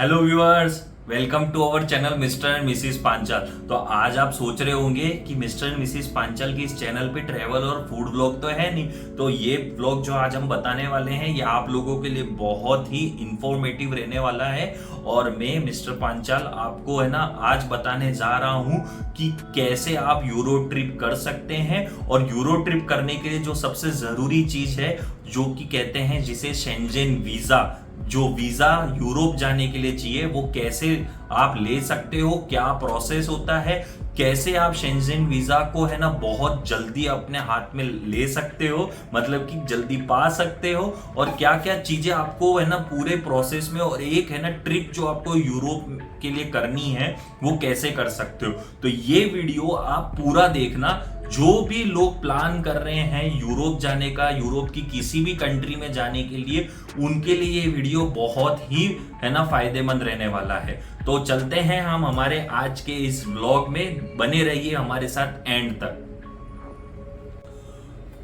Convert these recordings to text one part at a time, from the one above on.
Hello viewers, welcome to our channel mister and Mrs Panchal. तो आज आप सोच रहे होंगे कि मिस्टर एंड मिसिस पांचाल की इस चैनल पे ट्रैवल और फूड ब्लॉग तो है नहीं, तो ये ब्लॉग जो आज हम बताने वाले हैं ये आप लोगों के लिए बहुत ही इंफॉर्मेटिव रहने वाला है। और मैं मिस्टर पांचाल आपको है ना आज बताने जा रहा हूँ कि कैसे आप यूरो ट्रिप कर सकते हैं। और यूरो ट्रिप करने के लिए जो सबसे जरूरी चीज है, जो कि कहते हैं जिसे शेंजेन वीजा, जो वीजा यूरोप जाने के लिए चाहिए, वो कैसे आप ले सकते हो, क्या प्रोसेस होता है, कैसे आप शेंजेन वीजा को है ना बहुत जल्दी अपने हाथ में ले सकते हो, मतलब कि जल्दी पा सकते हो, और क्या क्या चीजें आपको है ना पूरे प्रोसेस में, और एक है ना ट्रिप जो आपको यूरोप के लिए करनी है वो कैसे कर सकते हो। तो ये वीडियो आप पूरा देखना। जो भी लोग प्लान कर रहे हैं यूरोप जाने का, यूरोप की किसी भी कंट्री में जाने के लिए, उनके लिए ये वीडियो बहुत ही है ना फायदेमंद रहने वाला है। तो चलते हैं हम हमारे आज के इस व्लॉग में, बने रहिए हमारे साथ एंड तक।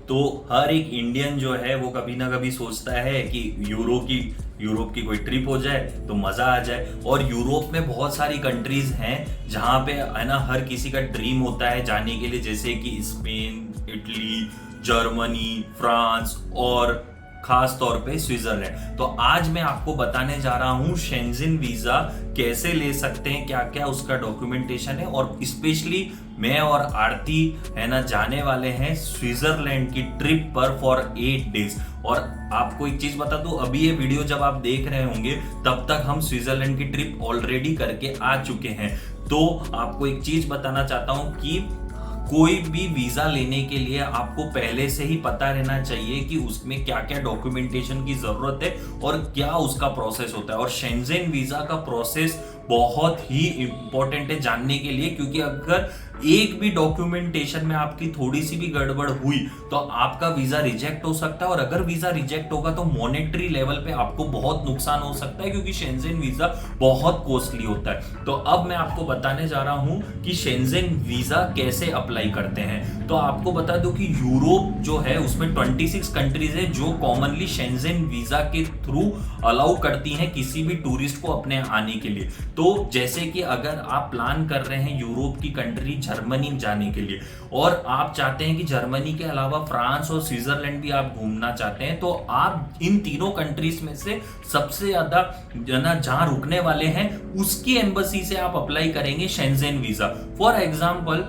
तो हर एक इंडियन जो है वो कभी ना कभी सोचता है कि यूरोप की कोई ट्रिप हो जाए तो मजा आ जाए। और यूरोप में बहुत सारी कंट्रीज हैं जहां पे है ना हर किसी का ड्रीम होता है जाने के लिए, जैसे कि स्पेन, इटली, जर्मनी, फ्रांस और खास तौर पे स्विट्जरलैंड। तो आज मैं आपको बताने जा रहा हूं शेंजेन वीजा कैसे ले सकते हैं, क्या क्या उसका डॉक्यूमेंटेशन है। और स्पेशली मैं और आरती है ना जाने वाले हैं स्विट्जरलैंड की ट्रिप पर फॉर 8 डेज। और आपको एक चीज बता दूं, अभी ये वीडियो जब आप देख रहे होंगे तब तक हम स्विट्जरलैंड की ट्रिप ऑलरेडी करके आ चुके हैं। तो आपको एक चीज बताना चाहता हूं कि कोई भी वीजा लेने के लिए आपको पहले से ही पता रहना चाहिए कि उसमें क्या क्या डॉक्यूमेंटेशन की जरूरत है और क्या उसका प्रोसेस होता है। और शेंजेन वीजा का प्रोसेस बहुत ही इंपॉर्टेंट है जानने के लिए, क्योंकि अगर एक भी डॉक्यूमेंटेशन में आपकी थोड़ी सी भी गड़बड़ हुई तो आपका वीजा रिजेक्ट हो सकता है। और अगर वीजा रिजेक्ट होगा तो मॉनेटरी लेवल पे आपको बहुत नुकसान हो सकता है, क्योंकि शेंजेन वीजा बहुत कॉस्टली होता है। तो अब मैं आपको बताने जा रहा हूं कि शेंजेन वीजा कैसे अप्लाई करते हैं। तो आपको बता दूं कि यूरोप जो है उसमें 26 कंट्रीज है जो कॉमनली शेंजेन वीजा के थ्रू अलाउ करती हैं किसी भी टूरिस्ट को अपने आने के लिए। तो जैसे कि अगर आप प्लान कर रहे हैं यूरोप की कंट्री जर्मनी जाने के लिए, और आप चाहते हैं कि जर्मनी के अलावा फ्रांस और स्विट्जरलैंड भी आप घूमना चाहते हैं, तो आप इन तीनों कंट्रीज में से सबसे ज्यादा जहां रुकने वाले हैं उसकी एम्बेसी से आप अप्लाई करेंगे शेंजेन वीजा। फॉर एग्जाम्पल,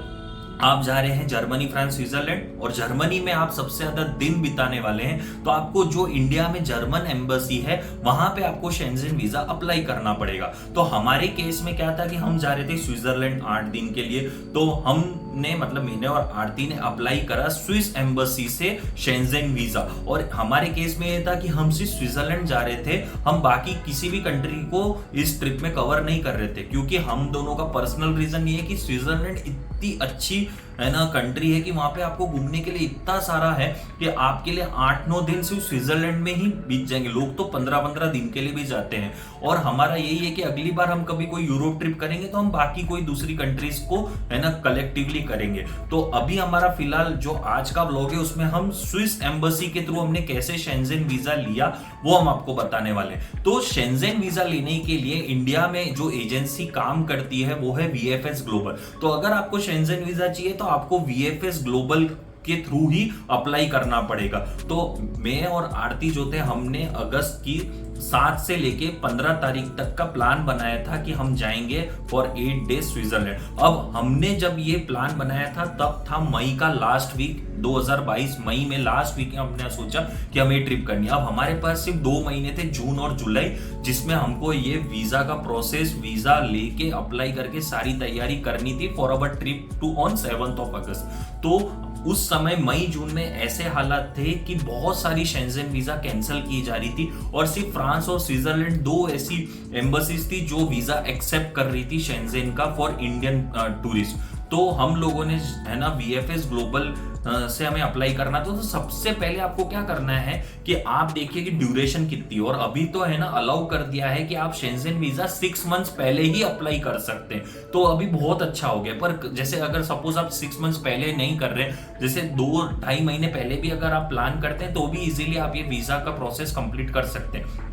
आप जा रहे हैं जर्मनी, फ्रांस, स्विट्जरलैंड, और जर्मनी में आप सबसे ज्यादा दिन बिताने वाले हैं, तो आपको जो इंडिया में जर्मन एम्बेसी है वहां पे आपको शेंजेन वीजा अप्लाई करना पड़ेगा। तो हमारे केस में क्या था कि हम जा रहे थे स्विट्जरलैंड 8 दिन के लिए, तो हमने मतलब मैंने और आरती ने अप्लाई करा स्विस एम्बेसी से शेंजेन वीजा। और हमारे केस में यह था कि हम सिर्फ स्विट्जरलैंड जा रहे थे, हम बाकी किसी भी कंट्री को इस ट्रिप में कवर नहीं कर रहे थे, क्योंकि हम दोनों का पर्सनल रीजन ये है कि स्विट्जरलैंड इतनी अच्छी है ना कंट्री है कि वहां पे आपको घूमने के लिए इतना सारा है कि आपके लिए 8-9 दिन सिर्फ स्विट्जरलैंड में ही बीत जाएंगे। लोग तो 15-15 दिन के लिए भी जाते हैं। और हमारा यही है कि अगली बार हम कभी कोई यूरोप ट्रिप करेंगे तो हम बाकी कोई दूसरी कंट्रीज को है ना कलेक्टिवली करेंगे। तो अभी हमारा फिलहाल जो आज का व्लॉग है उसमें हम स्विस एम्बेसी के थ्रू हमने कैसे शेंजेन वीजा लिया वो हम आपको बताने वाले हैं। तो शेंजेन वीजा लेने के लिए इंडिया में जो एजेंसी काम करती है वो है वीएफएस ग्लोबल। तो अगर आपको शेंजेन वीजा चाहिए तो आपको वीएफएस ग्लोबल के थ्रू ही अप्लाई करना पड़ेगा। तो मैं और आरती जो थे हमने अगस्त की 7 से लेके 15 तारीख तक का प्लान बनाया था कि हम जाएंगे फॉर 8 डेज स्विट्जरलैंड। अब हमने जब ये प्लान बनाया था तब था मई का लास्ट वीक, 2022 मई में लास्ट वीक हमने सोचा कि हम ये ट्रिप करनी है। अब हमारे पास सिर्फ 2 महीने थे, जून और जुलाई, जिसमें हमको ये वीजा का प्रोसेस, वीजा लेके अप्लाई करके सारी तैयारी करनी थी for our trip to on 7 अगस्त। तो उस समय मई जून में ऐसे हालात थे कि बहुत सारी शेंजेन वीजा कैंसिल की जा रही थी, और सिर्फ फ्रांस और स्विट्जरलैंड 2 ऐसी एम्बेसीज थी जो वीजा एक्सेप्ट कर रही थी शेंजेन का फॉर इंडियन टूरिस्ट। तो हम लोगों ने है ना वीएफएस ग्लोबल से हमें अप्लाई करना था। तो सबसे पहले आपको क्या करना है कि आप देखिए कि ड्यूरेशन कितनी, और अभी तो है ना अलाउ कर दिया है कि आप शेंजेन वीजा 6 मंथ्स पहले ही अप्लाई कर सकते हैं। तो अभी बहुत अच्छा हो गया। पर जैसे अगर सपोज आप 6 मंथ्स पहले नहीं कर रहे, जैसे 2-2.5 महीने पहले भी अगर आप प्लान करते हैं तो भी इजीली आप ये वीजा का प्रोसेस कंप्लीट कर सकते हैं।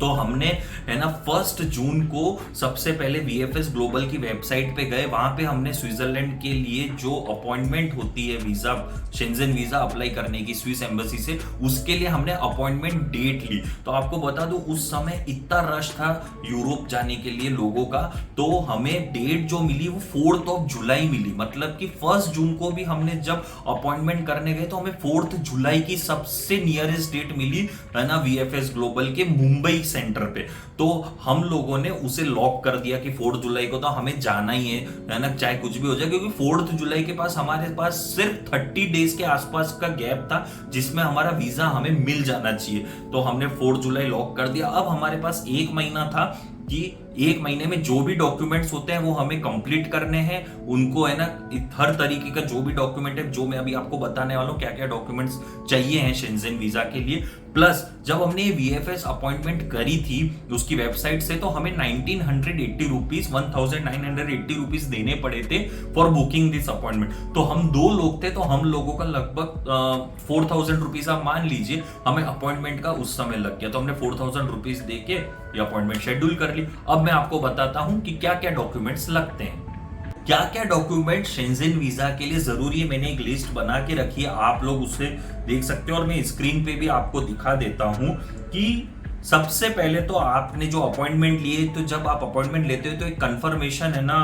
तो हमने है ना 1 जून को सबसे पहले VFS ग्लोबल की वेबसाइट पे गए, वहां पे हमने स्विट्जरलैंड के लिए जो अपॉइंटमेंट होती है वीजा, शेंजन वीजा अप्लाई करने की स्विस एम्बेसी से, उसके लिए हमने अपॉइंटमेंट डेट ली। तो आपको बता दूं उस समय इतना रश था यूरोप जाने के लिए लोगों का, तो हमें डेट जो मिली वो 4 जुलाई मिली। मतलब कि 1 जून को भी हमने जब अपॉइंटमेंट करने गए तो हमें 4 जुलाई की सबसे नियरेस्ट डेट मिली है ना VFS ग्लोबल के मुंबई सेंटर पे। तो हम लोगों ने उसे लॉक कर दिया कि 4 जुलाई को तो हमें जाना ही है ना, चाहे कुछ भी हो जाए, क्योंकि 4 जुलाई के पास हमारे पास सिर्फ 30 डेज के आसपास का गैप था जिसमें हमारा वीजा हमें मिल जाना चाहिए। तो हमने 4 जुलाई लॉक कर दिया। अब हमारे पास 1 महीना था कि 1 महीने में जो भी डॉक्यूमेंट्स होते हैं वो हमें कंप्लीट करने हैं, उनको है ना हर तरीके का जो भी डॉक्यूमेंट है, जो मैं अभी आपको बताने वाला हूँ क्या क्या डॉक्यूमेंट्स चाहिए हैं शेंजन वीजा के लिए। प्लस जब हमने ये VFS अपॉइंटमेंट करी थी उसकी वेबसाइट से, तो हमें 1980 रुपीज 1980 रुपीज देने पड़े थे फॉर बुकिंग दिस अपॉइंटमेंट। तो हम 2 लोग थे, तो हम लोगों का लगभग 4000 रुपीज आप मान लीजिए हमें अपॉइंटमेंट का उस समय लग गया। तो हमने 4000 रुपीज दे के ये अपॉइंटमेंट शेड्यूल कर ली। अब मैं आपको बताता हूं कि क्या क्या डॉक्यूमेंट्स लगते हैं, क्या क्या डॉक्यूमेंट शेंजन वीजा के लिए जरूरी है। मैंने एक लिस्ट बना के रखी है, आप लोग उसे देख सकते हो और मैं स्क्रीन पे भी आपको दिखा देता हूं कि सबसे पहले तो आपने जो अपॉइंटमेंट लिए, तो जब आप अपॉइंटमेंट लेते हो तो एक कंफर्मेशन है ना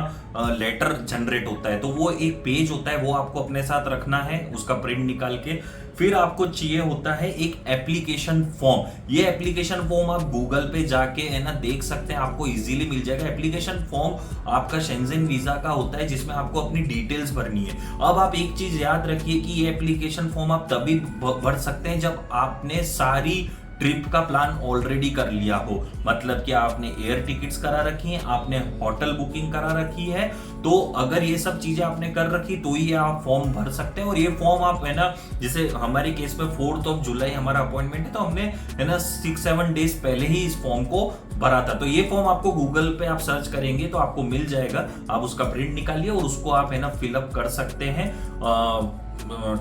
लेटर जनरेट होता है, तो वो एक पेज होता है, वो आपको अपने साथ रखना है, उसका प्रिंट निकाल के। फिर आपको चाहिए होता है एक एप्लीकेशन फॉर्म। ये एप्लीकेशन फॉर्म आप गूगल पे जाके है ना देख सकते हैं, आपको इजीली मिल जाएगा। एप्लीकेशन फॉर्म आपका शेंजन वीजा का होता है जिसमें आपको अपनी डिटेल्स भरनी है। अब आप एक चीज याद रखिए कि ये एप्लीकेशन फॉर्म आप तभी भर सकते हैं जब आपने सारी ट्रिप का प्लान ऑलरेडी कर लिया हो, मतलब कि आपने एयर टिकट्स करा रखी हैं, आपने होटल बुकिंग करा रखी है। तो अगर ये सब चीजें आपने कर रखी तो ही आप फॉर्म भर सकते हैं। और ये फॉर्म आप है ना, जैसे हमारे केस में 4 जुलाई हमारा अपॉइंटमेंट है, तो हमने है ना 6-7 डेज पहले ही इस फॉर्म को भरा था। तो ये फॉर्म आपको गूगल पे आप सर्च करेंगे तो आपको मिल जाएगा, आप उसका प्रिंट निकालिए और उसको आप है ना फिलअप कर सकते हैं,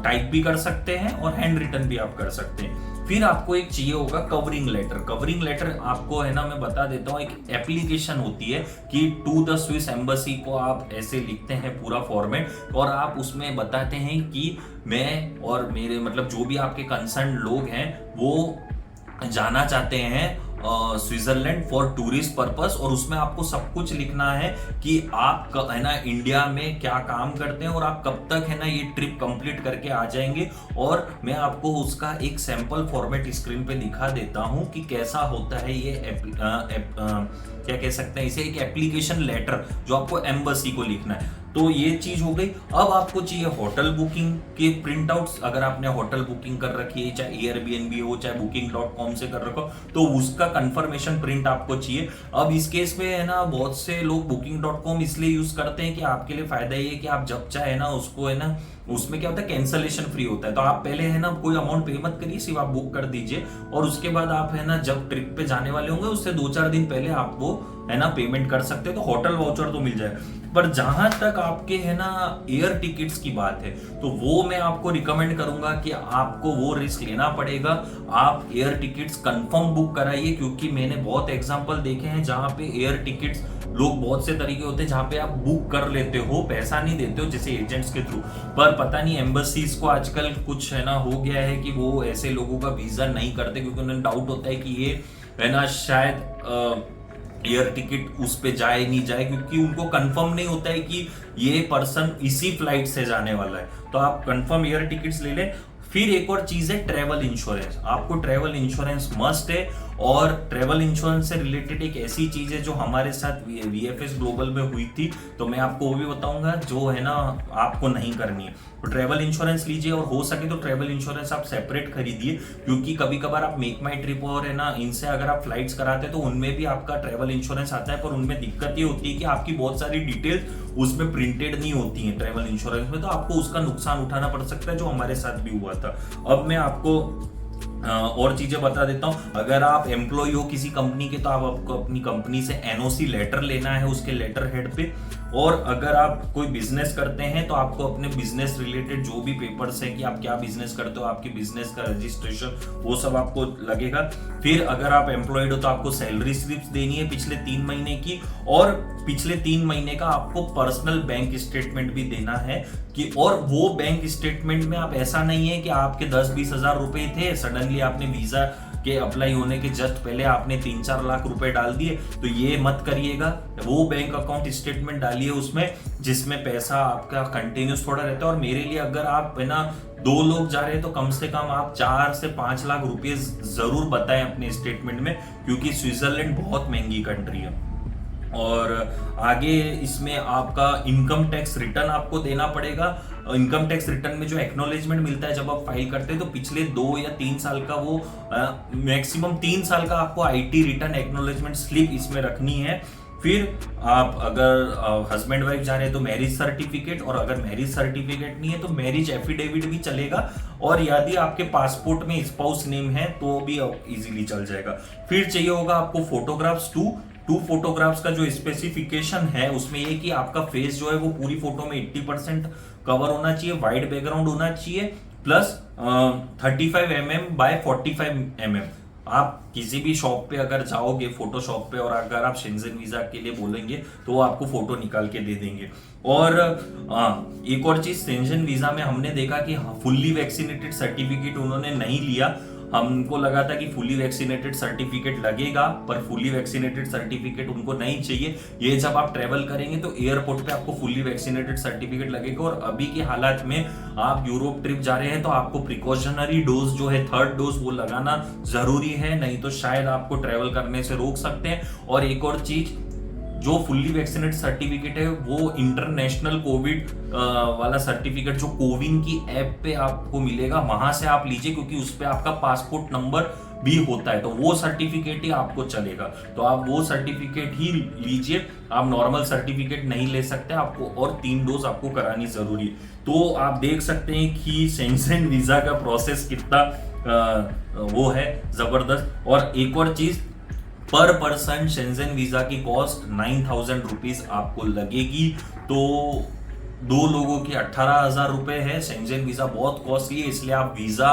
टाइप भी कर सकते हैं और हैंड रिटन भी आप कर सकते हैं। फिर आपको एक चाहिए होगा कवरिंग लेटर। कवरिंग लेटर आपको है ना मैं बता देता हूँ, एक एप्लीकेशन होती है कि टू द स्विस एम्बेसी को आप ऐसे लिखते हैं पूरा फॉर्मेट, और आप उसमें बताते हैं कि मैं और मेरे मतलब जो भी आपके कंसर्न लोग हैं वो जाना चाहते हैं स्विट्जरलैंड फॉर टूरिस्ट पर्पस, और उसमें आपको सब कुछ लिखना है कि आप है ना इंडिया में क्या काम करते हैं और आप कब तक है ना ये ट्रिप कंप्लीट करके आ जाएंगे। और मैं आपको उसका एक सैंपल फॉर्मेट स्क्रीन पे दिखा देता हूं कि कैसा होता है ये क्या कह सकते हैं इसे, एक एप्लीकेशन लेटर जो आपको एम्बेसी को लिखना है। तो ये चीज हो गई। अब आपको चाहिए होटल बुकिंग के प्रिंट आउट्स। अगर आपने होटल बुकिंग कर रखी है, चाहे एयरबीएनबी हो चाहे booking.com से कर रखो, तो उसका कंफर्मेशन प्रिंट आपको चाहिए। अब इस केस में है ना बहुत से लोग booking.com इसलिए यूज करते हैं कि आपके लिए फायदा ये है कि आप जब चाहे ना उसको है ना, उसमें क्या होता है कैंसलेशन फ्री होता है। तो आप पहले है ना कोई अमाउंट पे मत करिए, सिर्फ आप बुक कर दीजिए और उसके बाद आप है ना जब ट्रिप पे जाने वाले होंगे उससे 2-4 दिन पहले आप वो है ना पेमेंट कर सकते हो, तो होटल वाउचर तो मिल जाएगा। पर जहां तक आपके है ना एयर टिकट्स की बात है, तो वो मैं आपको रिकमेंड करूंगा कि आपको वो रिस्क लेना पड़ेगा। आप एयर टिकट्स कंफर्म बुक कराइए, क्योंकि मैंने बहुत एग्जांपल देखे हैं जहां पे एयर टिकट्स लोग बहुत से तरीके होते हैं जहां पे आप बुक कर लेते हो, पैसा नहीं देते हो जैसे एजेंट्स के थ्रू, पर पता नहीं एम्बेसीज को आजकल कुछ है ना हो गया है कि वो ऐसे लोगों का वीजा नहीं करते, क्योंकि उन्हें डाउट होता है कि ये है ना शायद एयर टिकट उस पे जाए नहीं जाए, क्योंकि उनको कंफर्म नहीं होता है कि ये पर्सन इसी फ्लाइट से जाने वाला है। तो आप कंफर्म एयर टिकट्स ले लें। फिर एक और चीज है ट्रेवल इंश्योरेंस। आपको ट्रेवल इंश्योरेंस मस्ट है, और ट्रेवल इंश्योरेंस से रिलेटेड एक ऐसी चीज है जो हमारे साथ VFS ग्लोबल में हुई थी, तो मैं आपको वो भी बताऊंगा जो है ना आपको नहीं करनी है। तो ट्रेवल इंश्योरेंस लीजिए, और हो सके तो ट्रेवल इंश्योरेंस आप सेपरेट खरीदिए, क्योंकि कभी कभार आप मेक माई ट्रिप और है ना इनसे अगर आप फ्लाइट्स कराते हैं तो उनमें भी आपका ट्रेवल इंश्योरेंस आता है, पर उनमें दिक्कत ये होती है कि आपकी बहुत सारी डिटेल्स उसमें प्रिंटेड नहीं होती हैं ट्रेवल इंश्योरेंस में, तो आपको उसका नुकसान उठाना पड़ सकता है, जो हमारे साथ भी हुआ था। अब मैं आपको और चीजें बता देता हूँ। अगर आप एम्प्लॉय हो किसी कंपनी के तो आपको अपनी कंपनी से एनओसी लेटर लेना है उसके लेटर हेड पे। और अगर आप कोई बिजनेस करते हैं तो आपको अपने बिजनेस रिलेटेड जो भी पेपर्स है कि आप क्या बिजनेस करते हो, आपकी बिजनेस का रजिस्ट्रेशन, वो सब आपको लगेगा। फिर अगर आप एम्प्लॉयड हो तो आपको सैलरी स्लिप्स देनी है पिछले 3 महीने की, और पिछले 3 महीने का आपको पर्सनल बैंक स्टेटमेंट भी देना है कि, और वो बैंक स्टेटमेंट में आप, ऐसा नहीं है कि आपके 10-20 हजार रुपए थे, सडनली आपने वीजा के अप्लाई होने के जस्ट पहले आपने 3-4 लाख रुपए डाल दिए, तो ये मत करिएगा। वो बैंक अकाउंट स्टेटमेंट डालिए उसमें जिसमें पैसा आपका कंटिन्यूस थोड़ा रहता है। और मेरे लिए अगर आप है ना 2 लोग जा रहे हैं तो कम से कम आप 4 से 5 लाख रुपए जरूर बताएं अपने स्टेटमेंट में, क्योंकि स्विट्जरलैंड बहुत महंगी कंट्री है। और आगे इसमें आपका इनकम टैक्स रिटर्न आपको देना पड़ेगा। इनकम टैक्स रिटर्न में जो एक्नॉलेजमेंट मिलता है जब आप फाइल करते हैं तो पिछले 2 या 3 साल का, वो मैक्सिमम 3 साल का आपको आईटी रिटर्न एक्नॉलेजमेंट स्लिप इसमें रखनी है। फिर आप अगर हस्बैंड वाइफ जा रहे हैं तो मैरिज सर्टिफिकेट, और अगर मैरिज सर्टिफिकेट नहीं है तो मैरिज एफिडेविट भी चलेगा। और यदि आपके पासपोर्ट में स्पाउस नेम है तो भी इजीली चल जाएगा। फिर चाहिए होगा आपको फोटोग्राफ्स, टू फोटोग्राफ्स का जो स्पेसिफिकेशन है उसमें ये कि आपका फेस जो है वो पूरी फोटो में 80% कवर होना चाहिए, वाइड बैकग्राउंड होना चाहिए, प्लस 35 mm बाय 45 mm। आप किसी भी शॉप पे अगर जाओगे फोटो शॉप पे, और अगर आप शेंजन वीजा के लिए बोलेंगे तो वो आपको फोटो निकाल के दे देंगे। और एक और चीज, शेंजन वीजा में हमने देखा कि फुल्ली वैक्सीनेटेड सर्टिफिकेट उन्होंने नहीं लिया। हमको लगा था कि फुली वैक्सीनेटेड सर्टिफिकेट लगेगा, पर फुली वैक्सीनेटेड सर्टिफिकेट उनको नहीं चाहिए। ये जब आप ट्रेवल करेंगे तो एयरपोर्ट पे आपको फुली वैक्सीनेटेड सर्टिफिकेट लगेगा। और अभी के हालात में आप यूरोप ट्रिप जा रहे हैं तो आपको प्रिकॉशनरी डोज जो है 3rd डोज वो लगाना जरूरी है, नहीं तो शायद आपको ट्रेवल करने से रोक सकते हैं। और एक और चीज, जो फुल्ली वैक्सीनेट सर्टिफिकेट है वो इंटरनेशनल कोविड वाला सर्टिफिकेट जो कोविन की ऐप पे आपको मिलेगा, वहां से आप लीजिए, क्योंकि उस पे आपका पासपोर्ट नंबर भी होता है, तो वो सर्टिफिकेट ही आपको चलेगा। तो आप वो सर्टिफिकेट ही लीजिए, आप नॉर्मल सर्टिफिकेट नहीं ले सकते, आपको और 3 डोज आपको करानी जरूरी है। तो आप देख सकते हैं कि शेंजन वीजा का प्रोसेस कितना वो है जबरदस्त। और एक और चीज, पर पर्सन शेंजन वीजा की कॉस्ट 9,000 रुपीज आपको लगेगी। तो 2 लोगों की 18,000 रुपए है। शेंजन वीजा बहुत कॉस्टली है, इसलिए आप वीजा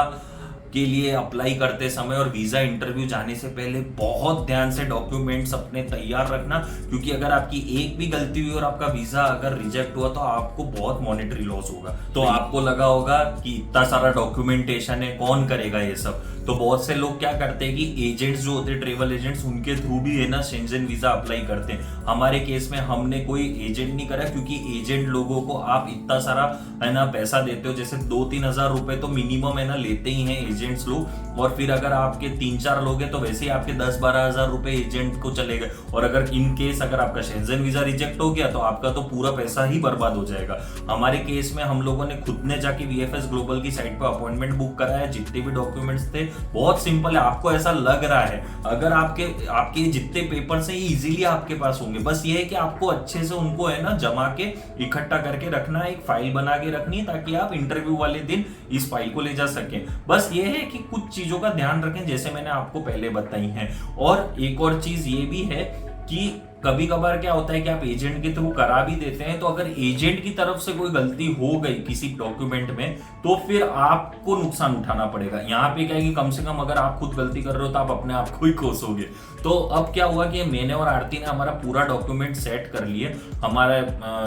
के लिए अप्लाई करते समय और वीजा इंटरव्यू जाने से पहले बहुत ध्यान से डॉक्यूमेंट्स अपने तैयार रखना, क्योंकि अगर आपकी एक भी गलती हुई और आपका वीजा अगर रिजेक्ट हुआ तो आपको बहुत मॉनेटरी लॉस होगा। तो आपको लगा होगा कि इतना सारा डॉक्यूमेंटेशन है, कौन करेगा ये सब। तो बहुत से लोग क्या करते हैं कि एजेंट्स जो होते हैं, ट्रेवल एजेंट्स, उनके थ्रू भी है ना शेंजन वीजा अप्लाई करते हैं। हमारे केस में हमने कोई एजेंट नहीं करा, क्योंकि एजेंट लोगों को आप इतना सारा है ना पैसा देते हो, जैसे 2-3 हजार रुपए तो मिनिमम है ना लेते ही हैं एजेंट्स लोग। और फिर अगर आपके 3-4 लोग हैं तो वैसे ही आपके 10-12 हजार रुपए एजेंट को चले गए। और अगर इन केस अगर आपका शेंजन वीजा रिजेक्ट हो गया तो आपका तो पूरा पैसा ही बर्बाद हो जाएगा। हमारे केस में हम लोगों ने खुद ने जाके VFS ग्लोबल की साइट पर अपॉइंटमेंट बुक कराया, जितने भी डॉक्यूमेंट्स थे बहुत सिंपल है। आपको ऐसा लग रहा है, अगर आपके जितने पेपर्स हैं इजीली आपके पास होंगे, बस ये है कि आपको अच्छे से उनको है ना जमा के इकट्ठा करके रखना है, एक फाइल बना के रखनी है, ताकि आप इंटरव्यू वाले दिन इस फाइल को ले जा सकें। बस ये है कि कुछ चीजों का ध्यान रखें जैसे मैंने आपको पहले बताई हैं। और एक और चीज ये भी है कि कभी कभार क्या होता है कि आप एजेंट के थ्रू करा भी देते हैं, तो अगर एजेंट की तरफ से कोई गलती हो गई किसी डॉक्यूमेंट में तो फिर आपको नुकसान उठाना पड़ेगा। यहाँ पे क्या है कि कम से कम अगर आप खुद गलती कर रहे हो तो आप अपने आप को ही कोसोगे। तो अब क्या हुआ कि मैंने और आरती ने हमारा पूरा डॉक्यूमेंट सेट कर लिए। हमारा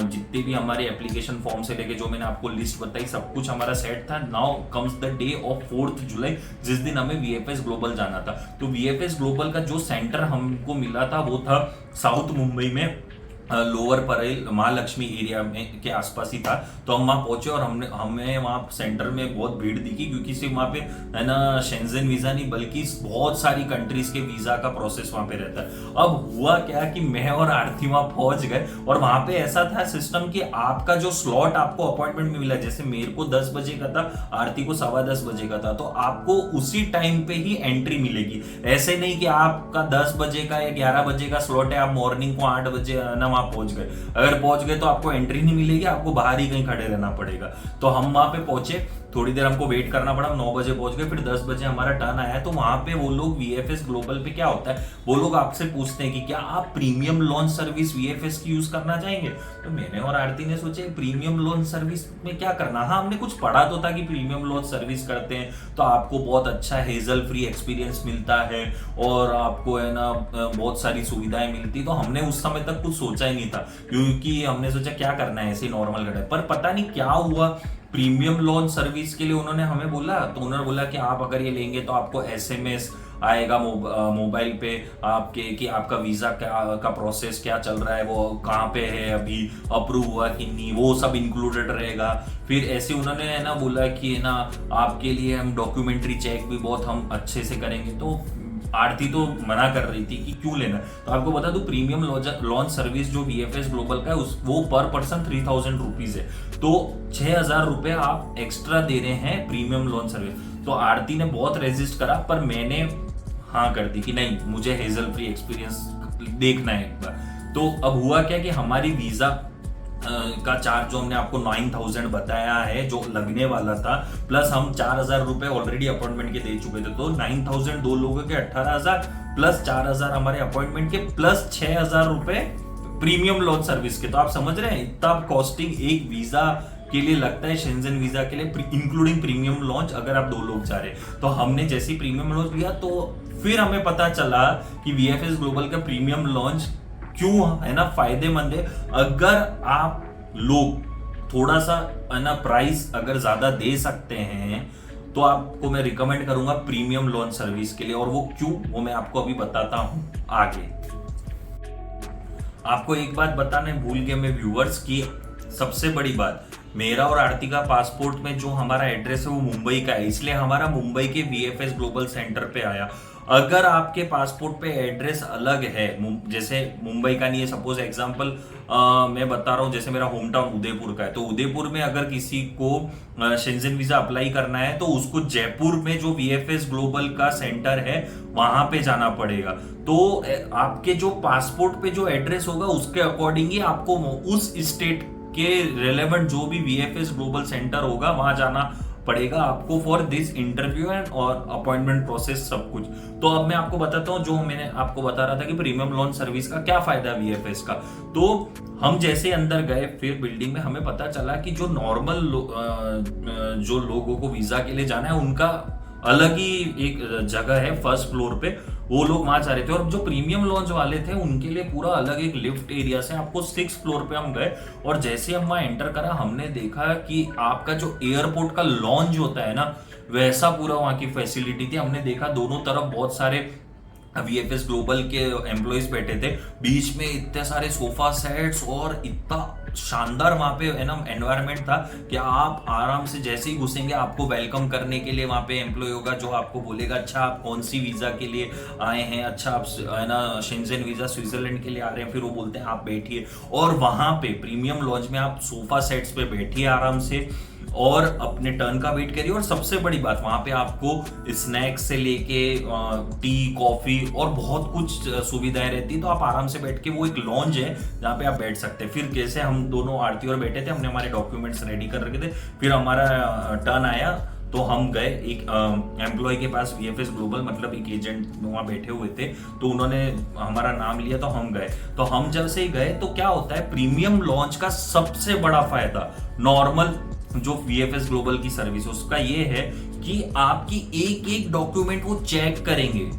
जितने भी हमारे एप्लीकेशन फॉर्म से लेके जो मैंने आपको लिस्ट बताई सब कुछ हमारा सेट था। Now comes the day of 4th जुलाई, जिस दिन हमें VFS ग्लोबल जाना था। तो VFS ग्लोबल का जो सेंटर हमको मिला था वो था साउथ मुंबई में, लोअर परेल महालक्ष्मी एरिया में के आसपास ही था। तो हम वहाँ पहुंचे और हमें वहाँ सेंटर में बहुत भीड़ दिखी, क्योंकि सिर्फ वहाँ पे है ना शेंजन वीजा नहीं बल्कि बहुत सारी कंट्रीज के वीजा का प्रोसेस वहाँ पे रहता है। अब हुआ क्या कि मैं और आरती वहाँ पहुंच गए, और वहाँ पे ऐसा था सिस्टम कि आपका जो स्लॉट आपको अपॉइंटमेंट में मिला, जैसे मेरे को 10 बजे का था, आरती को 10:15 बजे का था, तो आपको उसी टाइम पे ही एंट्री मिलेगी। ऐसे नहीं कि आपका 10 बजे का या 11 बजे का स्लॉट है, आप मॉर्निंग को 8 बजे ना पहुंच गए, अगर पहुंच गए तो आपको एंट्री नहीं मिलेगी, आपको बाहर ही कहीं खड़े रहना पड़ेगा। तो हम वहां पे पहुंचे थोड़ी देर हमको वेट करना पड़ा, हम 9 बजे पहुंच गए, फिर 10 बजे हमारा टर्न आया। तो वहां पे वो लोग VFS ग्लोबल पे क्या होता है, वो लोग आपसे पूछते हैं कि क्या आप प्रीमियम लॉन्च सर्विस VFS की यूज करना चाहेंगे। तो मैंने और आरती ने सोचे प्रीमियम लॉन्च सर्विस में क्या करना। हाँ, हमने कुछ पढ़ा तो था कि प्रीमियम लॉन्च सर्विस करते हैं तो आपको बहुत अच्छा हेजल फ्री एक्सपीरियंस मिलता है और आपको है ना बहुत सारी सुविधाएं मिलती। तो हमने उस समय तक कुछ सोचा ही नहीं था, क्योंकि हमने सोचा क्या करना है ऐसे नॉर्मल करना है। पर पता नहीं क्या हुआ, प्रीमियम लॉन्च सर्विस के लिए उन्होंने हमें बोला, तो उन्होंने बोला कि आप अगर ये लेंगे तो आपको SMS आएगा मोबाइल पे आपके कि आपका वीजा का प्रोसेस क्या चल रहा है, वो कहाँ पे है, अभी अप्रूव हुआ कि नहीं, वो सब इंक्लूडेड रहेगा। फिर ऐसे उन्होंने है ना बोला कि है ना आपके लिए हम डॉक्यूमेंट्री चेक भी बहुत हम अच्छे से करेंगे। तो आरती तो मना कर रही थी कि क्यों लेना। तो आपको बता दूं प्रीमियम लॉन्च सर्विस जो VFS ग्लोबल का है वो पर पर्सन 3000 रुपीज है। तो 6000 रुपए आप एक्स्ट्रा दे रहे हैं प्रीमियम लॉन्च सर्विस। तो आरती ने बहुत रेजिस्ट करा, पर मैंने हाँ कर दी कि नहीं, मुझे हेजल फ्री एक्सपीरियंस देखना है एक बार। तो अब हुआ क्या कि हमारी वीजा का चार्ज जो हमने आपको 9000 बताया है जो लगने वाला था, प्लस हम 4000 रुपए ऑलरेडी अपॉइंटमेंट के दे चुके थे। तो 9000 दो लोगों के 18000 प्लस 4000 हमारे अपॉइंटमेंट के प्लस 6000 रुपए प्रीमियम लॉन्च सर्विस के। तो आप समझ रहे हैं इतना कॉस्टिंग एक वीजा के लिए लगता है, शेंजन वीजा के लिए इंक्लूडिंग प्रीमियम लॉन्च अगर आप 2 लोग जा रहे हैं। तो हमने जैसे ही प्रीमियम लॉन्च लिया तो फिर हमें पता चला कि VFS ग्लोबल का प्रीमियम लॉन्च क्यों है ना फायदेमंद है। अगर आप लोग थोड़ा सा है ना प्राइस अगर ज्यादा दे सकते हैं तो आपको मैं रिकमेंड करूंगा प्रीमियम लॉन्च सर्विस के लिए। और वो क्यों, वो मैं आपको अभी बताता हूं आगे। आपको एक बात बताने भूल गया मैं व्यूअर्स की, सबसे बड़ी बात, मेरा और आरती का पासपोर्ट में जो हमारा एड्रेस है वो मुंबई का है, इसलिए हमारा मुंबई के VFS ग्लोबल सेंटर पे आया। अगर आपके पासपोर्ट पे एड्रेस अलग है, जैसे मुंबई का नहीं है, सपोज एग्जांपल मैं बता रहा हूँ, जैसे मेरा होम टाउन उदयपुर का है, तो उदयपुर में अगर किसी को शेंजन वीजा अप्लाई करना है तो उसको जयपुर में जो VFS ग्लोबल का सेंटर है वहां पे जाना पड़ेगा। तो आपके जो पासपोर्ट पे जो एड्रेस होगा उसके अकॉर्डिंग ही आपको उस स्टेट के रिलेवेंट जो भी VFS ग्लोबल सेंटर होगा वहां जाना पड़ेगा आपको फॉर दिस इंटरव्यू एंड और अपॉइंटमेंट प्रोसेस सब कुछ। तो अब मैं आपको बताता हूँ, जो मैंने आपको बता रहा था कि प्रीमियम लॉन्च सर्विस का क्या फायदा है VFS का। तो हम जैसे अंदर गए फिर बिल्डिंग में हमें पता चला कि जो नॉर्मल जो लोगों को वीजा के लिए जाना है उनका अलग ही एक जगह है फर्स्ट फ्लोर पे, वो लोग वहां जा रहे थे। और जो प्रीमियम लॉन्च वाले थे उनके लिए पूरा अलग एक लिफ्ट एरिया से आपको 6th फ्लोर पे हम गए। और जैसे हम वहां एंटर करा हमने देखा कि आपका जो एयरपोर्ट का लॉन्च होता है ना वैसा पूरा वहां की फैसिलिटी थी। हमने देखा दोनों तरफ बहुत सारे VFS ग्लोबल के एम्प्लॉइज बैठे थे, बीच में इतने सारे सोफा सेट्स और इतना शानदार वहां पे है ना एनवायरनमेंट था कि आप आराम से जैसे ही घुसेंगे आपको वेलकम करने के लिए वहां पे एम्प्लॉय होगा जो आपको बोलेगा अच्छा आप कौन सी वीजा के लिए आए हैं, अच्छा आप है ना शेंजन वीजा स्विट्जरलैंड के लिए आ रहे हैं, फिर वो बोलते हैं आप बैठिए। और वहां पे प्रीमियम लॉन्च में आप सोफा सेट्स पे बैठिए आराम से और अपने टर्न का वेट करिए। और सबसे बड़ी बात वहां पे आपको स्नैक्स से लेके टी कॉफी और बहुत कुछ सुविधाएं रहती, तो आप आराम से बैठ के, वो एक लॉन्ज है जहाँ पे आप बैठ सकते हैं। फिर कैसे हम दोनों आरती और बैठे थे, हमने हमारे डॉक्यूमेंट्स रेडी कर रखे थे, फिर हमारा टर्न आया तो हम गए एक एम्प्लॉय के पास VFS ग्लोबल, मतलब एक एजेंट वहाँ बैठे हुए थे, तो उन्होंने हमारा नाम लिया तो हम गए। तो हम जब से गए तो क्या होता है, प्रीमियम लॉन्च का सबसे बड़ा फायदा नॉर्मल जो VFS ग्लोबल की सर्विस उसका ये है कि आपकी एक एक डॉक्यूमेंट वो चेक करेंगे,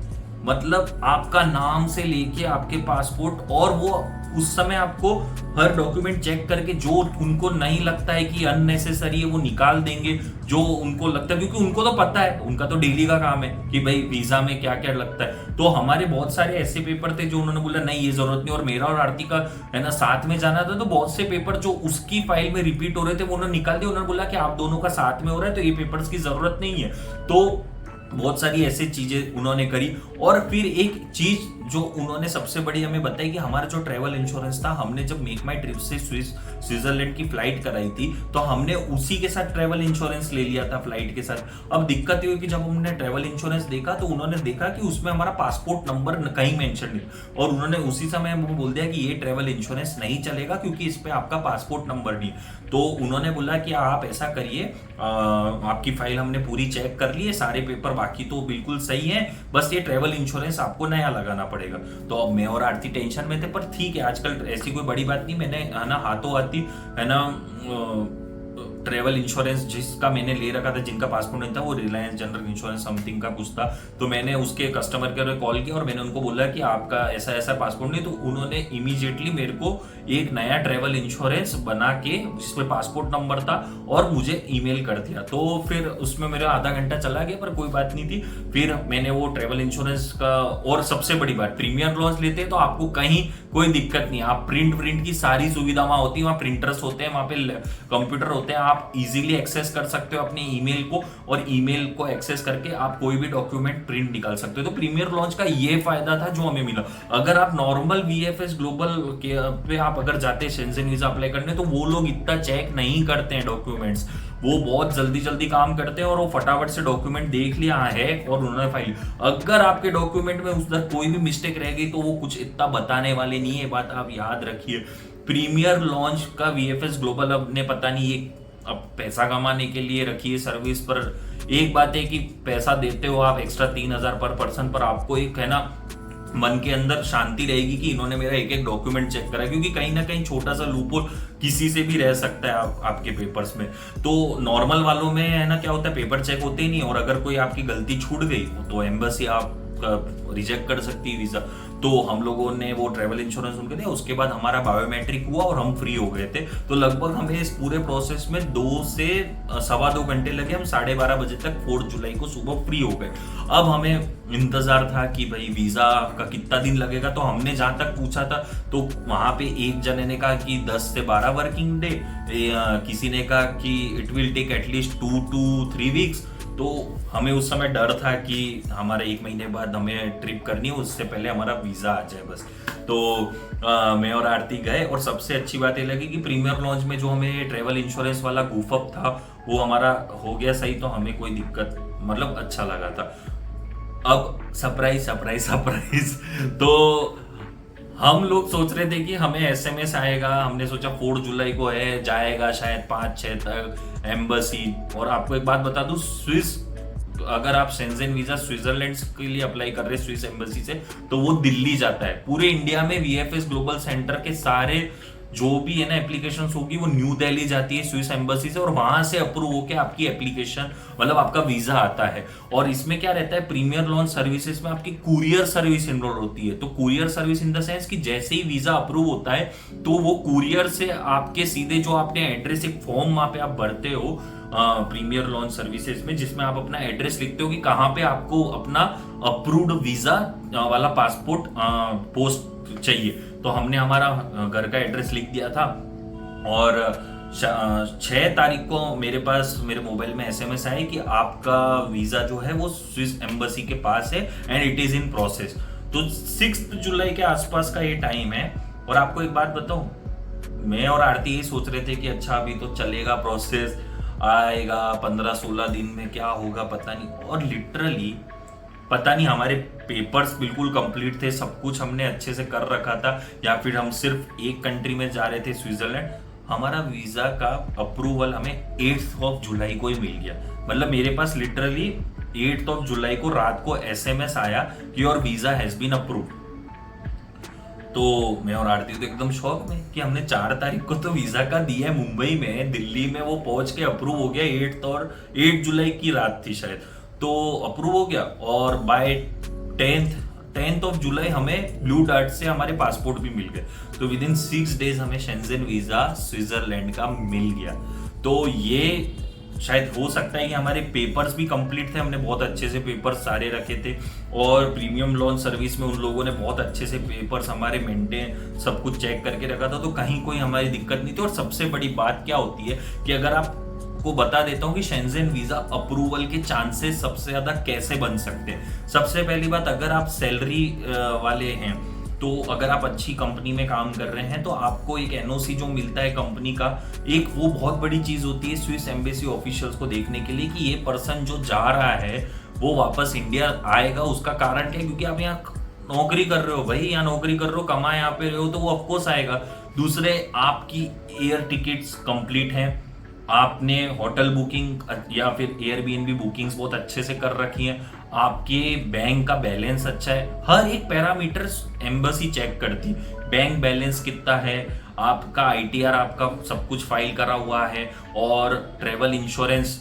मतलब आपका नाम से लेके आपके पासपोर्ट, और वो उस समय आपको हर डॉक्यूमेंट चेक करके जो उनको नहीं लगता है कि अननेसेसरी है वो निकाल देंगे, जो उनको लगता है, क्योंकि उनको तो पता है, उनका तो डेली का काम है कि भाई वीजा में क्या क्या लगता है। तो हमारे बहुत सारे ऐसे पेपर थे जो उन्होंने बोला नहीं ये जरूरत नहीं, और मेरा और आरती का है ना साथ में जाना था, तो बहुत से पेपर जो उसकी फाइल में रिपीट हो रहे थे वो उन्होंने निकाल दिया। उन्होंने बोला कि आप दोनों का साथ में हो रहा है तो ये पेपर्स की जरूरत नहीं है। तो बहुत सारी ऐसी चीजें उन्होंने करी। और फिर एक चीज जो उन्होंने सबसे बड़ी हमें बताई कि हमारा जो ट्रैवल इंश्योरेंस था, हमने जब मेक माई ट्रिप से स्विट्जरलैंड की फ्लाइट कराई थी तो हमने उसी के साथ ट्रैवल इंश्योरेंस ले लिया था फ्लाइट के साथ। अब दिक्कत ये हुई कि जब हमने ट्रैवल इंश्योरेंस देखा तो उन्होंने देखा कि उसमें हमारा पासपोर्ट नंबर कहीं मेंशन नहीं, और उन्होंने उसी समय वो बोल दिया कि ये ट्रैवल इंश्योरेंस नहीं चलेगा क्योंकि इस पे आपका पासपोर्ट नंबर नहीं। तो उन्होंने बोला कि आप ऐसा करिए, आपकी फाइल हमने पूरी चेक कर ली है, सारे पेपर बाकी तो बिल्कुल सही है, बस ये ट्रैवल इंश्योरेंस आपको नया लगाना पड़ेगा। तो अब मैं और आरती टेंशन में थे, पर ठीक है आजकल ऐसी कोई बड़ी बात नहीं, मैंने है ना हाथों हाथी है ना ट्रेवल इंश्योरेंस जिसका मैंने ले रखा था, जिनका पासपोर्ट नहीं था, वो रिलायंस जनरल इंश्योरेंस समथिंग का कुछ था, तो मैंने उसके कस्टमर केयर में कॉल किया और मैंने उनको बोला कि आपका ऐसा ऐसा पासपोर्ट नहीं, तो उन्होंने इमीडिएटली मेरे को एक नया ट्रेवल इंश्योरेंस बना के जिसमें पासपोर्ट नंबर था और मुझे ईमेल कर दिया। तो फिर उसमें मेरा आधा घंटा चला गया, पर कोई बात नहीं थी। फिर मैंने वो ट्रेवल इंश्योरेंस का, और सबसे बड़ी बात प्रीमियर लॉन्च लेते हैं तो आपको कहीं कोई दिक्कत नहीं, आप प्रिंट की सारी सुविधा वहां होती है, वहां प्रिंटर्स होते हैं, वहां पे कंप्यूटर होते हैं, आप इजीली एक्सेस कर सकते हो अपने ईमेल को, और ईमेल को एक्सेस करके आप कोई भी डॉक्यूमेंट प्रिंट निकाल सकते हो। तो प्रीमियर लॉन्च का ये फायदा था जो हमें मिला। अगर आप नॉर्मल VFS ग्लोबल के पे आप अगर जाते हैं शेंजेन वीजा अप्लाई करने, तो वो लोग इतना चेक नहीं करते हैं डॉक्यूमेंट्स, वो बहुत जल्दी काम करते हैं और वो फटाफट से डॉक्यूमेंट देख लिया है और उन्होंने फाइल। अगर आपके डॉक्यूमेंट में उधर कोई भी मिस्टेक रह गई तो वो कुछ इतना बताने वाले नहीं है, बात आप याद रखिए। प्रीमियर लॉन्च का VFS ग्लोबल अब ने पता नहीं ये अब पैसा कमाने के लिए रखी है सर्विस, पर एक बात है कि पैसा देते हो आप एक्स्ट्रा 3,000 पर पर्सन, पर आपको एक है ना मन के अंदर शांति रहेगी कि इन्होंने मेरा एक एक डॉक्यूमेंट चेक करा, क्योंकि कहीं ना कहीं छोटा सा लूपहोल किसी से भी रह सकता है आपके पेपर्स में। तो नॉर्मल वालों में है ना क्या होता है, पेपर चेक होते ही नहीं, और अगर कोई आपकी गलती छूट गई तो एम्बेसी आप रिजेक्ट कर सकती है वीजा। तो हम लोगों ने वो ट्रैवल इंश्योरेंस उनके दिया, उसके बाद हमारा बायोमेट्रिक हुआ और हम फ्री हो गए थे। तो लगभग हमें इस पूरे प्रोसेस में 2 से 2.25 घंटे लगे, हम 12:30 बजे तक 4 जुलाई को सुबह फ्री हो गए। अब हमें इंतजार था कि भाई वीजा का कितना दिन लगेगा, तो हमने जहां तक पूछा था तो वहां पे एक जने ने कहा कि 10 से 12 वर्किंग डे, किसी ने कहा कि it will take at least 2 to 3 weeks. तो हमें उस समय डर था कि हमारे 1 महीने बाद हमें ट्रिप करनी है, उससे पहले हमारा वीजा आ जाए बस। तो मैं और आरती गए, और सबसे अच्छी बात ये लगी कि प्रीमियर लॉन्च में जो हमें ट्रेवल इंश्योरेंस वाला गूफअप था वो हमारा हो गया सही, तो हमें कोई दिक्कत, मतलब अच्छा लगा था। अब सरप्राइज तो हम लोग सोच रहे थे कि हमें SMS आएगा, हमने सोचा 4 जुलाई को है, जाएगा शायद 5-6 तक एम्बेसी। और आपको एक बात बता दूं, स्विस अगर आप शेंजेन वीजा स्विट्जरलैंड के लिए अप्लाई कर रहे हैं स्विस एम्बेसी से, तो वो दिल्ली जाता है। पूरे इंडिया में VFS ग्लोबल सेंटर के सारे जो भी है ना एप्लीकेशंस होगी वो न्यू दिल्ली जाती है स्विस एम्बेसी से, और वहां से अप्रूव होके आपकी एप्लीकेशन मतलब आपका वीजा आता है। और इसमें क्या रहता है, प्रीमियर लॉन्च सर्विसेज में आपकी कुरियर सर्विस इनरोल होती है। तो courier service in the sense कि जैसे ही वीजा अप्रूव होता है तो वो कुरियर से आपके सीधे जो आपने एड्रेस, एक फॉर्म वहां पे आप भरते हो प्रीमियर लॉन्च सर्विसेज में, जिसमें आप अपना एड्रेस लिखते हो कि कहाँ पे आपको अपना अप्रूव्ड वीजा वाला पासपोर्ट पोस्ट चाहिए। तो हमने हमारा घर का एड्रेस लिख दिया था, और 6 तारीख को मेरे पास मेरे मोबाइल में SMS आए कि आपका वीजा जो है वो स्विस एम्बेसी के पास है and it is in process. तो 6 जुलाई के आसपास का ये टाइम है। और आपको एक बात बताऊं, मैं और आरती ये सोच रहे थे कि अच्छा अभी तो चलेगा, प्रोसेस आएगा 15-16 दिन में, क्या होगा पता नहीं। और लिटरली पता नहीं, हमारे पेपर्स बिल्कुल कंप्लीट थे, सब कुछ हमने अच्छे से कर रखा था, या फिर हम सिर्फ एक कंट्री में जा रहे थे स्विट्जरलैंड। हमारा वीजा का अप्रूवल हमें 8 जुलाई को ही मिल गया। मतलब मेरे पास लिटरली 8 जुलाई को रात को SMS आया कि your visa has been approved. तो मैं और आरती तो एकदम शॉक में कि हमने 4 तारीख को तो वीजा का दिया है मुंबई में, दिल्ली में वो पहुंच के अप्रूव हो गया 8 जुलाई की रात थी शायद, तो अप्रूव हो गया। और बाय 10th जुलाई हमें ब्लू डार्ट से हमारे पासपोर्ट भी मिल गए। तो विद इन 6 डेज हमें शेंजेन वीजा स्विट्जरलैंड का मिल गया। तो ये शायद हो सकता है कि हमारे पेपर्स भी कंप्लीट थे, हमने बहुत अच्छे से पेपर्स सारे रखे थे, और प्रीमियम लॉन्च सर्विस में उन लोगों ने बहुत अच्छे से पेपर्स हमारे मेंटेन सब कुछ चेक करके रखा था, तो कहीं कोई हमारी दिक्कत नहीं थी। और सबसे बड़ी बात क्या होती है कि अगर आप आपको बता देता हूँ कि शेंजेन वीजा अप्रूवल के चांसेस सबसे ज्यादा कैसे बन सकते हैं। सबसे पहली बात, अगर आप सैलरी वाले हैं, तो अगर आप अच्छी कंपनी में काम कर रहे हैं तो आपको एक एनओसी जो मिलता है कंपनी का, एक वो बहुत बड़ी चीज होती है स्विस एम्बेसी ऑफिशियल्स को देखने के लिए कि ये पर्सन जो जा रहा है वो वापस इंडिया आएगा। उसका कारण क्या है? क्योंकि आप यहाँ नौकरी कर रहे हो भाई, यहाँ नौकरी कर रहे हो, कमा यहाँ पे रहे हो, तो वो ऑफकोर्स आएगा। दूसरे, आपकी एयर टिकट्स कंप्लीट हैं, आपने होटल बुकिंग या फिर एयरबीएनबी बुकिंग्स बहुत अच्छे से कर रखी हैं, आपके बैंक का बैलेंस अच्छा है। हर एक पैरामीटर एम्बेसी चेक करती है। बैंक बैलेंस कितना है, आपका आईटीआर आपका सब कुछ फाइल करा हुआ है, और ट्रेवल इंश्योरेंस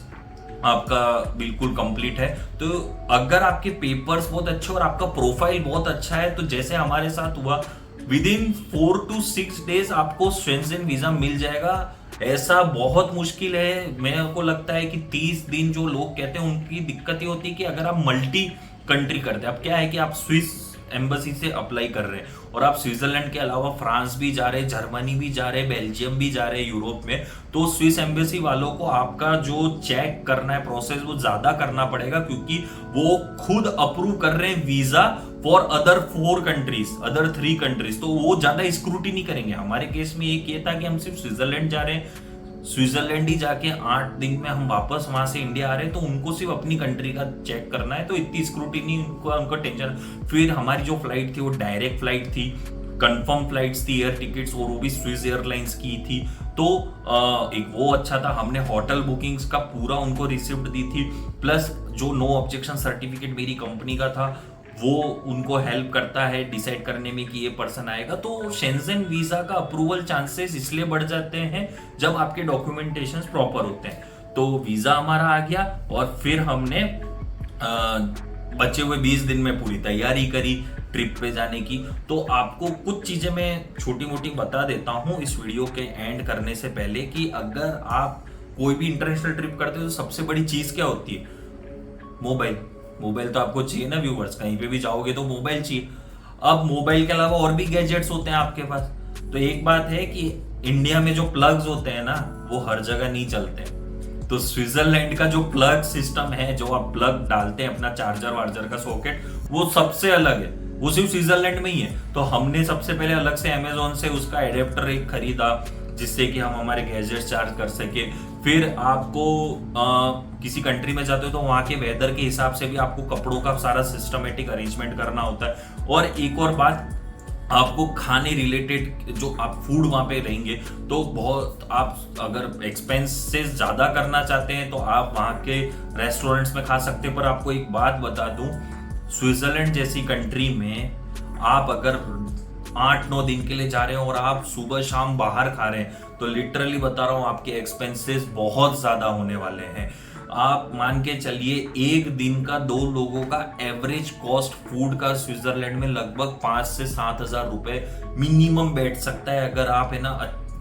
आपका बिल्कुल कंप्लीट है। तो अगर आपके पेपर्स बहुत अच्छे और आपका प्रोफाइल बहुत अच्छा है, तो जैसे हमारे साथ हुआ, विद इन 4 to 6 days आपको शेंजेन वीजा मिल जाएगा। ऐसा बहुत मुश्किल है, मेरे को लगता है कि 30 दिन जो लोग कहते हैं उनकी दिक्कत ये होती है कि अगर आप मल्टी कंट्री करते हैं, अब क्या है कि आप स्विस एम्बेसी से अप्लाई कर रहे हैं और आप स्विट्जरलैंड के अलावा फ्रांस भी जा रहे हैं, जर्मनी भी जा रहे हैं, बेल्जियम भी जा रहे हैं यूरोप में, तो स्विस एम्बेसी वालों को आपका जो चेक करना है प्रोसेस वो ज्यादा करना पड़ेगा, क्योंकि वो खुद अप्रूव कर रहे हैं वीजा फॉर अदर 3 कंट्रीज, तो वो ज्यादा स्क्रूटिनी करेंगे। हमारे केस में एक ये था कि हम सिर्फ स्विट्जरलैंड जा रहे हैं, स्विट्जरलैंड ही जाके 8 दिन में हम वापस वहां से इंडिया आ रहे हैं, तो उनको सिर्फ अपनी कंट्री का चेक करना है, तो इतनी स्क्रूटिनी उनको टेंशन। फिर हमारी जो फ्लाइट थी वो डायरेक्ट फ्लाइट थी, कंफर्म फ्लाइट्स थी, एयर टिकट्स, और वो भी स्विस एयरलाइंस की थी, तो एक वो अच्छा था। हमने होटल बुकिंग्स का पूरा उनको रिसिप्ट दी थी, प्लस जो नो ऑब्जेक्शन सर्टिफिकेट मेरी कंपनी का था वो उनको हेल्प करता है डिसाइड करने में कि ये पर्सन आएगा। तो शेंजेन वीजा का अप्रूवल चांसेस इसलिए बढ़ जाते हैं जब आपके डॉक्यूमेंटेशन प्रॉपर होते हैं। तो वीजा हमारा आ गया और फिर हमने बचे हुए 20 दिन में पूरी तैयारी करी ट्रिप पे जाने की। तो आपको कुछ चीजें मैं छोटी मोटी बता देता हूँ इस वीडियो के एंड करने से पहले, कि अगर आप कोई भी इंटरनेशनल ट्रिप करते हो तो सबसे बड़ी चीज क्या होती है? मोबाइल तो आपको चाहिए ना व्यूवर्स, कहीं पे भी जाओगे तो मोबाइल चाहिए। अब मोबाइल के अलावा और भी गैजेट्स होते हैं आपके पास। तो एक बात है कि इंडिया में जो प्लग्स होते हैं ना वो हर जगह नहीं चलते, तो स्विट्जरलैंड का जो प्लग सिस्टम है, जो आप प्लग डालते हैं अपना चार्जर वार्जर का सॉकेट, वो सबसे अलग है, वो सिर्फ स्विट्जरलैंड में ही है। तो हमने सबसे पहले अलग से अमेजोन से उसका एडेप्टर एक खरीदा जिससे कि हम हमारे गैजेट चार्ज कर सके। फिर आपको किसी कंट्री में जाते हो तो वहां के वेदर के हिसाब से भी आपको कपड़ों का सारा सिस्टमेटिक अरेंजमेंट करना होता है। और एक और बात, आपको खाने रिलेटेड जो आप फूड वहां पे रहेंगे तो बहुत, आप अगर एक्सपेंसेस ज्यादा करना चाहते हैं तो आप वहां के रेस्टोरेंट्स में खा सकते हैं। पर आपको एक बात बता दूं, स्विट्जरलैंड जैसी कंट्री में आप अगर 8-9 दिन के लिए जा रहे हो और आप सुबह शाम बाहर खा रहे हैं तो लिटरली बता रहा हूं आपके एक्सपेंसेस बहुत ज्यादा होने वाले हैं। आप मान के चलिए एक दिन का 2 लोगों का एवरेज कॉस्ट फूड का स्विट्जरलैंड में लगभग 5 से 7 हजार रुपए मिनिमम बैठ सकता है अगर आप है ना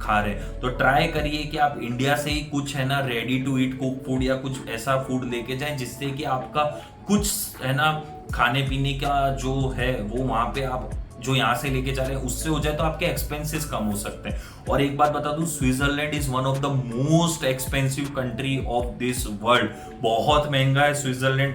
खा रहे। तो ट्राई करिए कि आप इंडिया से ही कुछ है ना ready to eat cook food या कुछ ऐसा फूड लेके जाएं जिससे कि आपका कुछ है ना खाने पीने का जो है वो वहां पे आप जो यहाँ से लेके जा रहे हैं उससे हो जाए तो आपके एक्सपेंसेस कम हो सकते हैं। और एक बात बता दूं, Switzerland is one of the most expensive country of this world. बहुत महंगा है स्विट्जरलैंड,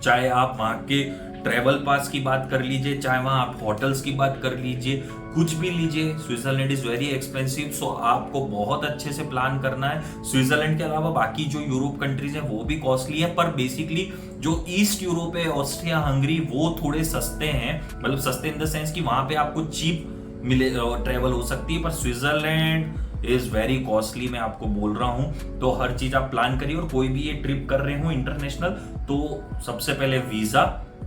चाहे आप वहां के ट्रेवल पास की बात कर लीजिए, चाहे वहां आप होटल्स की बात कर लीजिए, कुछ भी लीजिए, स्विट्जरलैंड इज वेरी एक्सपेंसिव। सो आपको बहुत अच्छे से प्लान करना है। स्विट्जरलैंड के अलावा बाकी जो यूरोप कंट्रीज है वो भी कॉस्टली है, पर बेसिकली जो ईस्ट यूरोप है, ऑस्ट्रिया, हंगरी, वो थोड़े सस्ते हैं, मतलब सस्ते इन द सेंस कि वहां पे आपको चीप मिले ट्रेवल हो सकती है। पर स्विट्जरलैंड इज वेरी कॉस्टली, मैं आपको बोल रहा हूं। तो हर चीज आप प्लान करिए, और कोई भी ये ट्रिप कर रहे हो इंटरनेशनल तो सबसे पहले वीजा,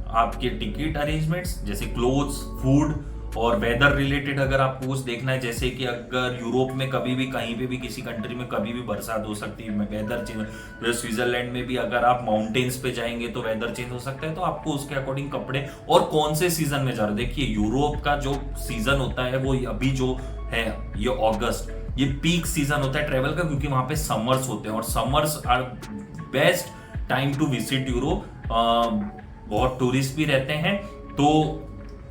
आपके टिकट अरेंजमेंट्स जैसे क्लोथ्स, फूड और वेदर रिलेटेड अगर आपको कुछ देखना है, जैसे कि अगर यूरोप में कभी भी कहीं पे भी किसी कंट्री में कभी भी बरसात हो सकती है, वेदर चेंज, तो स्विट्जरलैंड में भी अगर आप माउंटेन्स पे जाएंगे तो वेदर चेंज हो सकता है, तो आपको उसके अकॉर्डिंग कपड़े, और कौन से सीजन में जा रहे हो। देखिए यूरोप का जो सीजन होता है वो अभी जो है ये अगस्त, ये पीक सीजन होता है ट्रेवल का, क्योंकि वहां पे समर्स होते हैं और summers are best time to visit Europe. बहुत टूरिस्ट भी रहते हैं। तो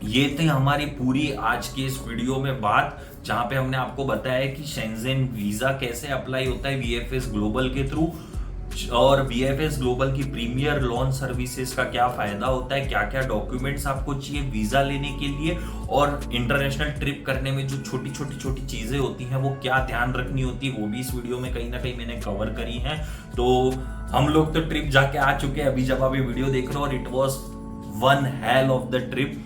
ये थी हमारी पूरी आज की इस वीडियो में बात। जहां पे हमने आपको बताया कि शेंजेन वीजा कैसे अप्लाई होता है VFS ग्लोबल के थ्रू, और VFS ग्लोबल की प्रीमियर लॉन्च सर्विसेज का क्या फायदा होता है, क्या क्या डॉक्यूमेंट्स आपको चाहिए वीजा लेने के लिए, और इंटरनेशनल ट्रिप करने में जो छोटी छोटी चीजें होती हैं वो क्या ध्यान रखनी होती है, वो भी इस वीडियो में कहीं ना कहीं मैंने कवर करी है। तो हम लोग तो ट्रिप जाके आ चुके हैं अभी जब आप ये वीडियो देख रहे हो, और it was one hell of the trip,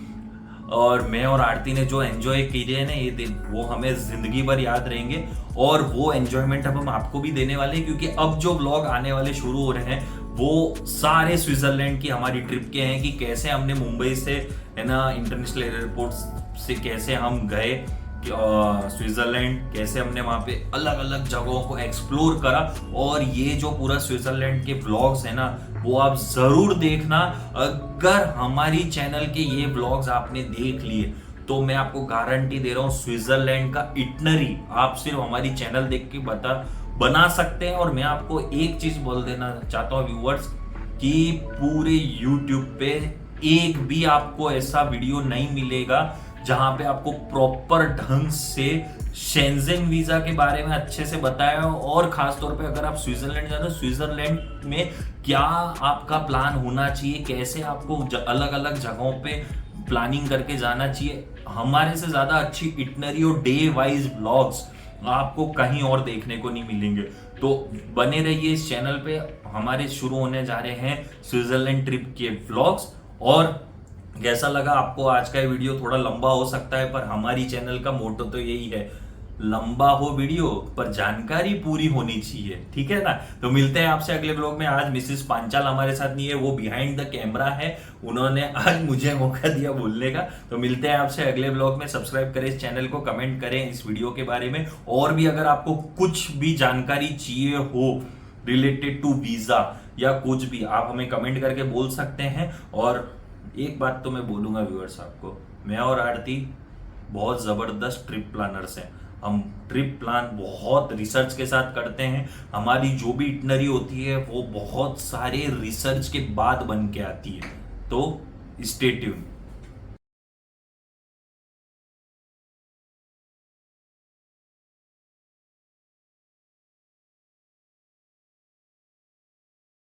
और मैं और आरती ने जो एंजॉय किए ना ये दिन, वो हमें जिंदगी भर याद रहेंगे। और वो एंजॉयमेंट अब हम आपको भी देने वाले हैं, क्योंकि अब जो व्लॉग आने वाले शुरू हो रहे हैं वो सारे स्विट्जरलैंड की हमारी ट्रिप के हैं, कि कैसे हमने मुंबई से है ना इंटरनेशनल एयरपोर्ट से कैसे हम गए स्विट्जरलैंड, कैसे हमने वहां पे अलग अलग जगहों को एक्सप्लोर करा। और ये जो पूरा स्विट्जरलैंड के व्लॉग्स है ना वो आप जरूर देखना। अगर हमारी चैनल के ये व्लॉग्स आपने देख लिए तो मैं आपको गारंटी दे रहा हूं स्विट्जरलैंड का इटनरी आप सिर्फ हमारी चैनल देख के बना सकते हैं। और मैं आपको एक चीज बोल देना चाहता हूं व्यूअर्स, कि पूरे यूट्यूब पे एक भी आपको ऐसा वीडियो नहीं मिलेगा जहां पे आपको प्रॉपर ढंग से शेंजेन वीजा के बारे में अच्छे से बताया हो। और खास तौर पे अगर आप स्विट्जरलैंड जाते हो, स्विट्जरलैंड में क्या आपका प्लान होना चाहिए, कैसे आपको अलग अलग जगहों पे प्लानिंग करके जाना चाहिए, हमारे से ज्यादा अच्छी इटनरी और डे वाइज व्लॉग्स आपको कहीं और देखने को नहीं मिलेंगे। तो बने रहिए इस चैनल पे, हमारे शुरू होने जा रहे हैं स्विट्जरलैंड ट्रिप के व्लॉग्स। और कैसा लगा आपको आज का वीडियो, थोड़ा लंबा हो सकता है पर हमारी चैनल का मोटो तो यही है, लंबा हो वीडियो पर जानकारी पूरी होनी चाहिए, ठीक है ना। तो मिलते हैं आपसे अगले ब्लॉग में। आज मिसेस पांचाल हमारे साथ नहीं है, वो बिहाइंड द कैमरा है, उन्होंने आज मुझे मौका दिया बोलने का। तो मिलते हैं आपसे अगले ब्लॉग में। सब्सक्राइब करें इस चैनल को, कमेंट करें इस वीडियो के बारे में, और भी अगर आपको कुछ भी जानकारी चाहिए हो रिलेटेड टू वीजा या कुछ भी, आप हमें कमेंट करके बोल सकते हैं। और एक बात तो मैं बोलूंगा व्यूअर्स आपको, मैं और आरती बहुत जबरदस्त ट्रिप प्लानर्स हैं। हम ट्रिप प्लान बहुत रिसर्च के साथ करते हैं, हमारी जो भी इटनरी होती है वो बहुत सारे रिसर्च के बाद बन के आती है। तो स्टे ट्यून्ड।